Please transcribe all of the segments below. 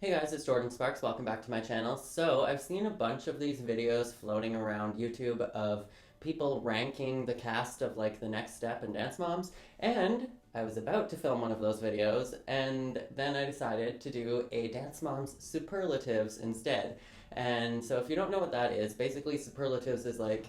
Hey guys, it's Jordan Sparks. Welcome back to my channel. So I've seen a bunch of these videos floating around YouTube of people ranking the cast of like The Next Step and Dance Moms, and I was about to film one of those videos, and then I decided to do a Dance Moms Superlatives instead. And so if you don't know what that is, basically Superlatives is like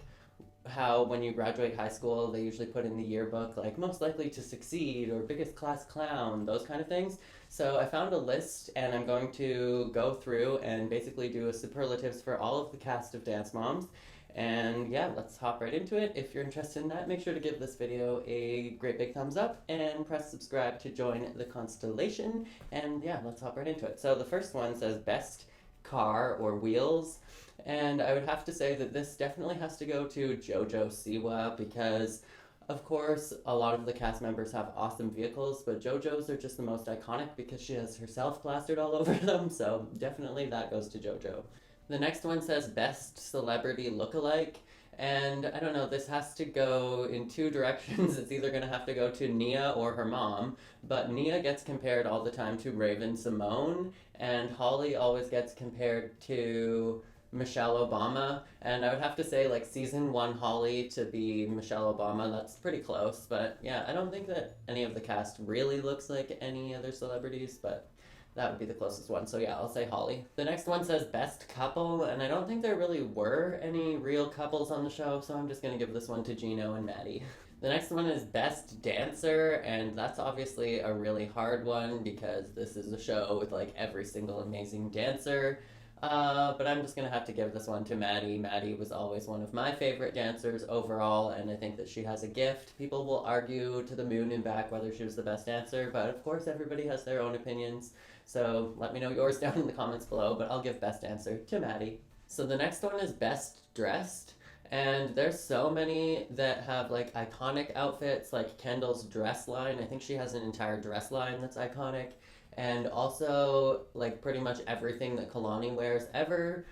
how when you graduate high school they usually put in the yearbook like most likely to succeed or biggest class clown, those kind of things. So I found a list and I'm going to go through and basically do a superlatives for all of the cast of Dance Moms. And yeah, let's hop right into it. If you're interested in that, make sure to give this video a great big thumbs up and press subscribe to join the constellation. And yeah, let's hop right into it. So the first one says best car or wheels. And I would have to say that this definitely has to go to JoJo Siwa because, of course, a lot of the cast members have awesome vehicles, but JoJo's are just the most iconic because she has herself plastered all over them, so definitely that goes to JoJo. The next one says Best Celebrity Lookalike, and I don't know, this has to go in two directions. It's either going to have to go to Nia or her mom, but Nia gets compared all the time to Raven Simone, and Holly always gets compared to Michelle Obama, and I would have to say like season 1 Holly to be Michelle Obama, that's pretty close, but yeah, I don't think that any of the cast really looks like any other celebrities, but that would be the closest one, so yeah, I'll say Holly. The next one says best couple, and I don't think there really were any real couples on the show, so I'm just gonna give this one to Gino and Maddie. The next one is best dancer, and that's obviously a really hard one because this is a show with like every single amazing dancer. But I'm just gonna have to give this one to Maddie. Maddie was always one of my favorite dancers overall, and I think that she has a gift. People will argue to the moon and back whether she was the best dancer, but of course everybody has their own opinions. So let me know yours down in the comments below, but I'll give best dancer to Maddie. So the next one is best dressed. And there's so many that have like iconic outfits, like Kendall's dress line. I think she has an entire dress line that's iconic. And also, like, pretty much everything that Kalani wears ever.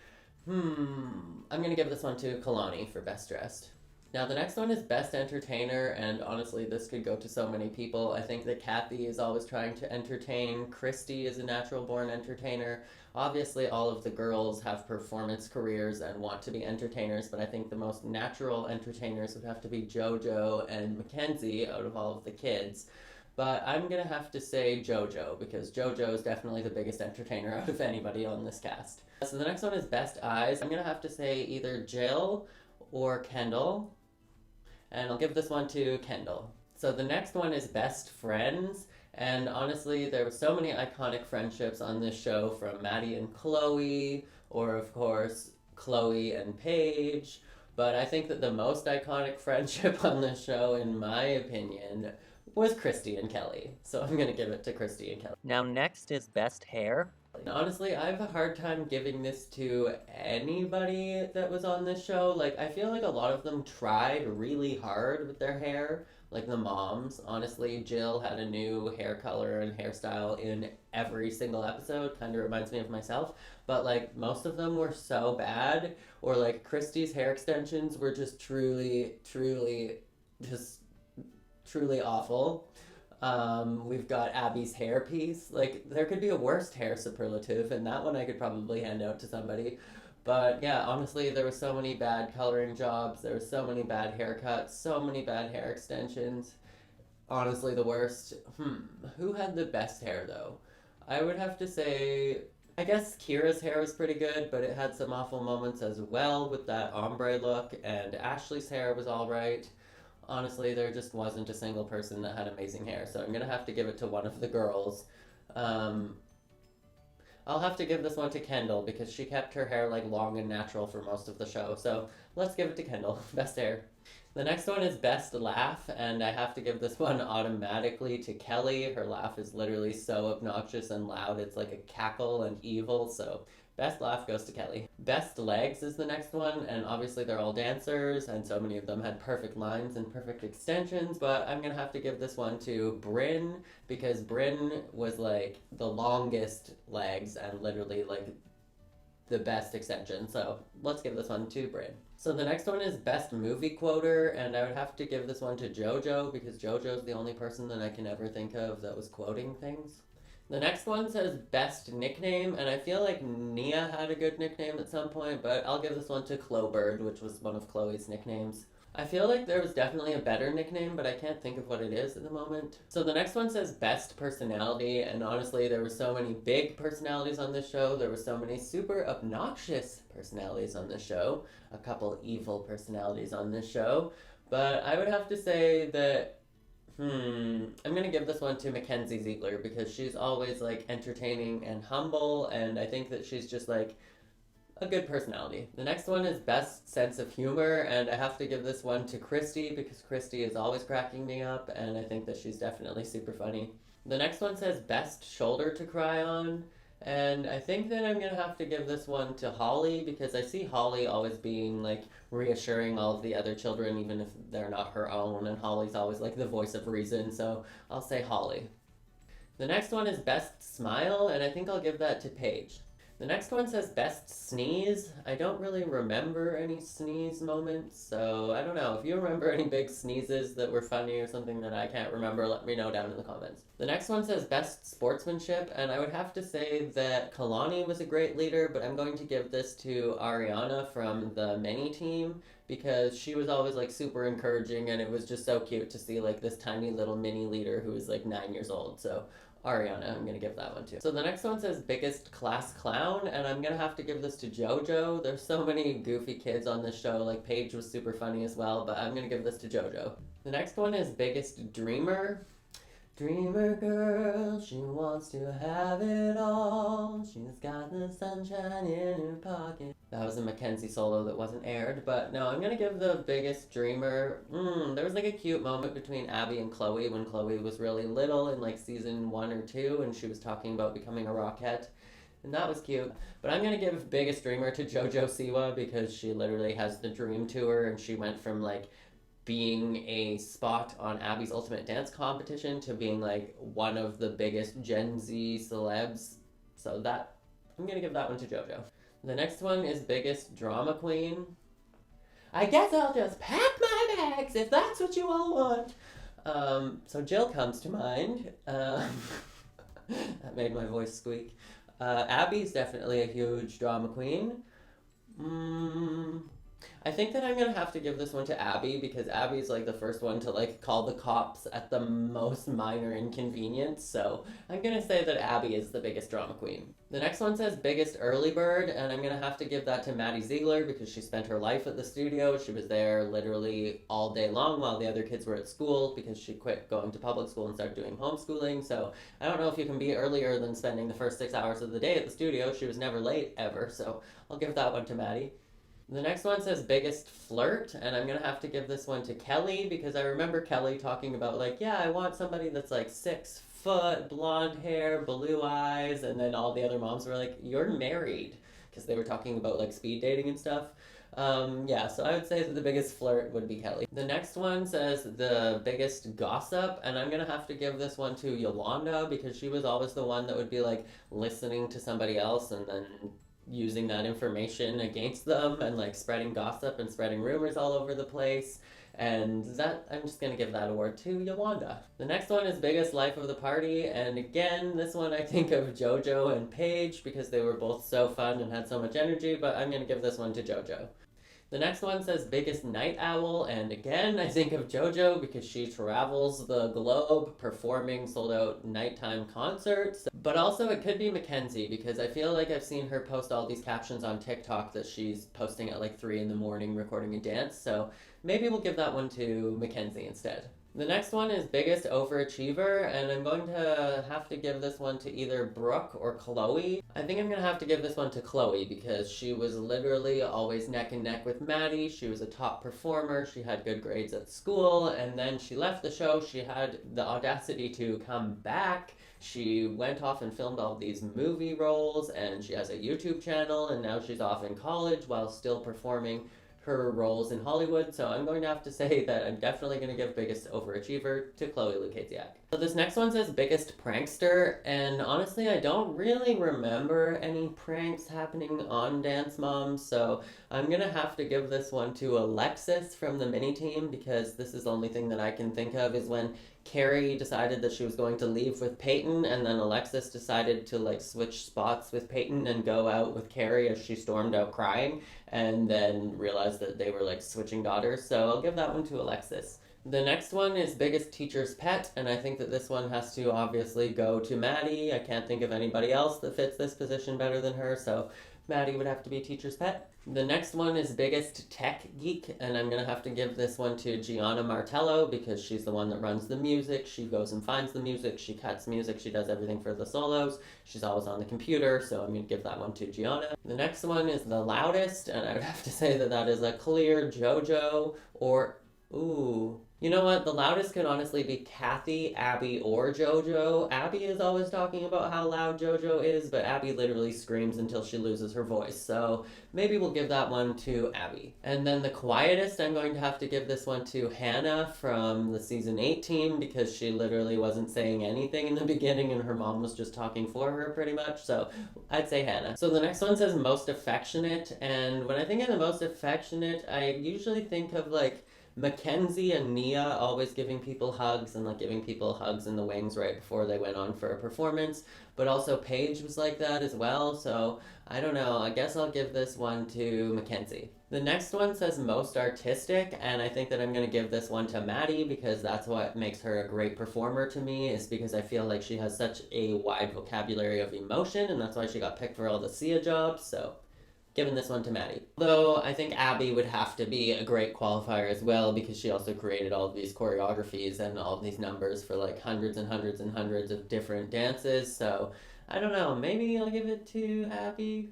I'm gonna give this one to Kalani for best dressed. Now, the next one is best entertainer, and honestly, this could go to so many people. I think that Kathy is always trying to entertain. Christy is a natural-born entertainer. Obviously, all of the girls have performance careers and want to be entertainers, but I think the most natural entertainers would have to be JoJo and Mackenzie out of all of the kids. But I'm gonna have to say JoJo because JoJo is definitely the biggest entertainer out of anybody on this cast. So the next one is best eyes. I'm gonna have to say either Jill or Kendall, and I'll give this one to Kendall. So the next one is best friends, and honestly there were so many iconic friendships on this show, from Maddie and Chloe, or of course Chloe and Paige, but I think that the most iconic friendship on this show, in my opinion, was Christy and Kelly. So I'm gonna give it to Christy and Kelly. Now next is best hair. Honestly, I have a hard time giving this to anybody that was on this show. Like, I feel like a lot of them tried really hard with their hair. Like the moms. Honestly, Jill had a new hair color and hairstyle in every single episode. Kind of reminds me of myself. But like, most of them were so bad. Or like, Christy's hair extensions were just truly awful. We've got Abby's hairpiece. Like, there could be a worst hair superlative, and that one I could probably hand out to somebody. But yeah, honestly, there were so many bad coloring jobs, there were so many bad haircuts, so many bad hair extensions. Honestly, the worst. Who had the best hair, though? I would have to say, I guess Kira's hair was pretty good, but it had some awful moments as well with that ombre look, and Ashley's hair was alright. Honestly, there just wasn't a single person that had amazing hair, so I'm gonna have to give it to one of the girls. I'll have to give this one to Kendall because she kept her hair like long and natural for most of the show, so let's give it to Kendall. Best hair. The next one is best laugh, and I have to give this one automatically to Kelly. Her laugh is literally so obnoxious and loud, it's like a cackle and evil, so best laugh goes to Kelly. Best legs is the next one, and obviously they're all dancers, and so many of them had perfect lines and perfect extensions, but I'm gonna have to give this one to Bryn, because Bryn was like the longest legs and literally like the best extension, so let's give this one to Bryn. So the next one is best movie quoter, and I would have to give this one to JoJo because JoJo's the only person that I can ever think of that was quoting things. The next one says best nickname, and I feel like Nia had a good nickname at some point, but I'll give this one to Clobird, which was one of Chloe's nicknames. I feel like there was definitely a better nickname, but I can't think of what it is at the moment. So the next one says best personality, and honestly, there were so many big personalities on this show. There were so many super obnoxious personalities on this show, a couple evil personalities on this show. But I would have to say that I'm gonna give this one to Mackenzie Ziegler because she's always like entertaining and humble, and I think that she's just like a good personality. The next one is best sense of humor, and I have to give this one to Christy because Christy is always cracking me up, and I think that she's definitely super funny. The next one says best shoulder to cry on, and I think that I'm gonna have to give this one to Holly because I see Holly always being like reassuring all of the other children, even if they're not her own, and Holly's always like the voice of reason, so I'll say Holly. The next one is best smile, and I think I'll give that to Paige. The next one says best sneeze. I don't really remember any sneeze moments, so I don't know. If you remember any big sneezes that were funny or something that I can't remember, let me know down in the comments. The next one says best sportsmanship, and I would have to say that Kalani was a great leader, but I'm going to give this to Ariana from the mini team because she was always like super encouraging, and it was just so cute to see like this tiny little mini leader who was like 9 years old. So Ariana, I'm gonna give that one too. So the next one says biggest class clown, and I'm gonna have to give this to JoJo. There's so many goofy kids on this show, like Paige was super funny as well, but I'm gonna give this to JoJo. The next one is biggest dreamer. Dreamer girl, she wants to have it all. She's got the sunshine in her pocket. That was a Mackenzie solo that wasn't aired, but no, I'm gonna give the biggest dreamer. There was like a cute moment between Abby and Chloe when Chloe was really little in like season 1 or 2, and she was talking about becoming a Rockette. And that was cute. But I'm gonna give biggest dreamer to JoJo Siwa because she literally has the dream tour, and she went from like being a spot on Abby's Ultimate Dance competition to being like one of the biggest Gen Z celebs. So that, I'm gonna give that one to JoJo. The next one is biggest drama queen. I guess I'll just pack my bags if that's what you all want. So Jill comes to mind. That made my voice squeak. Abby's definitely a huge drama queen. I think that I'm gonna have to give this one to Abby because Abby's like the first one to like call the cops at the most minor inconvenience, so I'm gonna say that Abby is the biggest drama queen. The next one says biggest Earlybird, and I'm gonna have to give that to Maddie Ziegler because she spent her life at the studio. She was there literally all day long while the other kids were at school because she quit going to public school and started doing homeschooling, so I don't know if you can be earlier than spending the first 6 hours of the day at the studio. She was never late ever, so I'll give that one to Maddie. The next one says biggest flirt, and I'm gonna have to give this one to Kelly because I remember Kelly talking about like, yeah, I want somebody that's like 6 foot, blonde hair, blue eyes, and then all the other moms were like, you're married, because they were talking about like speed dating and stuff. Yeah, so I would say that the biggest flirt would be Kelly. The next one says the biggest gossip, and I'm gonna have to give this one to Yolanda because she was always the one that would be like listening to somebody else and then using that information against them and like spreading gossip and spreading rumors all over the place. And that, I'm just gonna give that award to Yolanda. The next one is biggest life of the party, and again, this one I think of JoJo and Paige because they were both so fun and had so much energy, but I'm gonna give this one to JoJo. The next one says biggest night owl, and again, I think of JoJo because she travels the globe performing sold out nighttime concerts. But also it could be Mackenzie because I feel like I've seen her post all these captions on TikTok that she's posting at like 3 in the morning recording a dance. So maybe we'll give that one to Mackenzie instead. The next one is biggest overachiever, and I'm going to have to give this one to either Brooke or Chloe. I think I'm going to have to give this one to Chloe because she was literally always neck and neck with Maddie. She was a top performer. She had good grades at school, and then she left the show. She had the audacity to come back. She went off and filmed all these movie roles, and she has a YouTube channel, and now she's off in college while still performing her roles in Hollywood, so I'm going to have to say that I'm definitely going to give biggest overachiever to Chloe Lukaciak. So this next one says biggest prankster, and honestly I don't really remember any pranks happening on Dance Moms, so I'm going to have to give this one to Alexis from the mini team because this is the only thing that I can think of is when Carrie decided that she was going to leave with Peyton, and then Alexis decided to like switch spots with Peyton and go out with Carrie as she stormed out crying, and then realized that they were like switching daughters. So I'll give that one to Alexis. The next one is biggest teacher's pet, and I think that this one has to obviously go to Maddie. I can't think of anybody else that fits this position better than her, so Maddie would have to be teacher's pet. The next one is biggest tech geek, and I'm gonna have to give this one to Gianna Martello because she's the one that runs the music. She goes and finds the music, she cuts music, she does everything for the solos. She's always on the computer, so I'm gonna give that one to Gianna. The next one is the loudest, and I would have to say that that is a clear JoJo or, ooh, you know what? The loudest could honestly be Kathy, Abby, or JoJo. Abby is always talking about how loud JoJo is, but Abby literally screams until she loses her voice. So maybe we'll give that one to Abby. And then the quietest, I'm going to have to give this one to Hannah from the season 8 team because she literally wasn't saying anything in the beginning and her mom was just talking for her pretty much. So I'd say Hannah. So the next one says most affectionate. And when I think of the most affectionate, I usually think of like Mackenzie and Nia always giving people hugs and like giving people hugs in the wings right before they went on for a performance, but also Paige was like that as well, so I don't know, I guess I'll give this one to Mackenzie. The next one says most artistic, and I think that I'm going to give this one to Maddie because that's what makes her a great performer to me, is because I feel like she has such a wide vocabulary of emotion, and that's why she got picked for all the Sia jobs, so giving this one to Maddie. Though I think Abby would have to be a great qualifier as well because she also created all of these choreographies and all of these numbers for like hundreds and hundreds and hundreds of different dances. So I don't know, maybe I'll give it to Abby.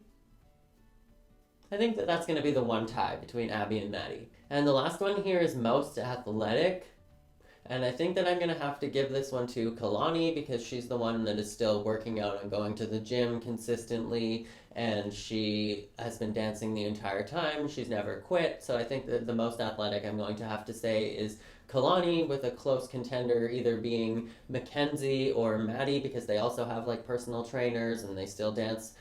I think that that's going to be the one tie between Abby and Maddie. And the last one here is most athletic. And I think that I'm going to have to give this one to Kalani because she's the one that is still working out and going to the gym consistently, and she has been dancing the entire time. She's never quit. So I think that the most athletic I'm going to have to say is Kalani, with a close contender either being Mackenzie or Maddie because they also have like personal trainers and they still dance.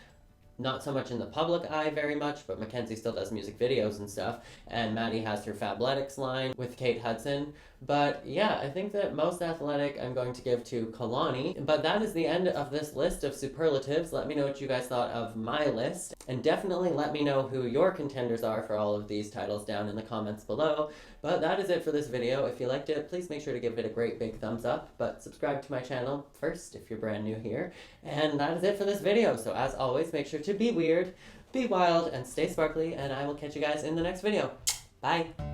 Not so much in the public eye very much, but Mackenzie still does music videos and stuff, and Maddie has her Fabletics line with Kate Hudson. But yeah, I think that most athletic I'm going to give to Kalani. But that is the end of this list of superlatives. Let me know what you guys thought of my list, and definitely let me know who your contenders are for all of these titles down in the comments below. But that is it for this video. If you liked it, please make sure to give it a great big thumbs up, but subscribe to my channel first if you're brand new here. And that is it for this video. So as always, make sure to be weird, be wild, and stay sparkly, and I will catch you guys in the next video. Bye!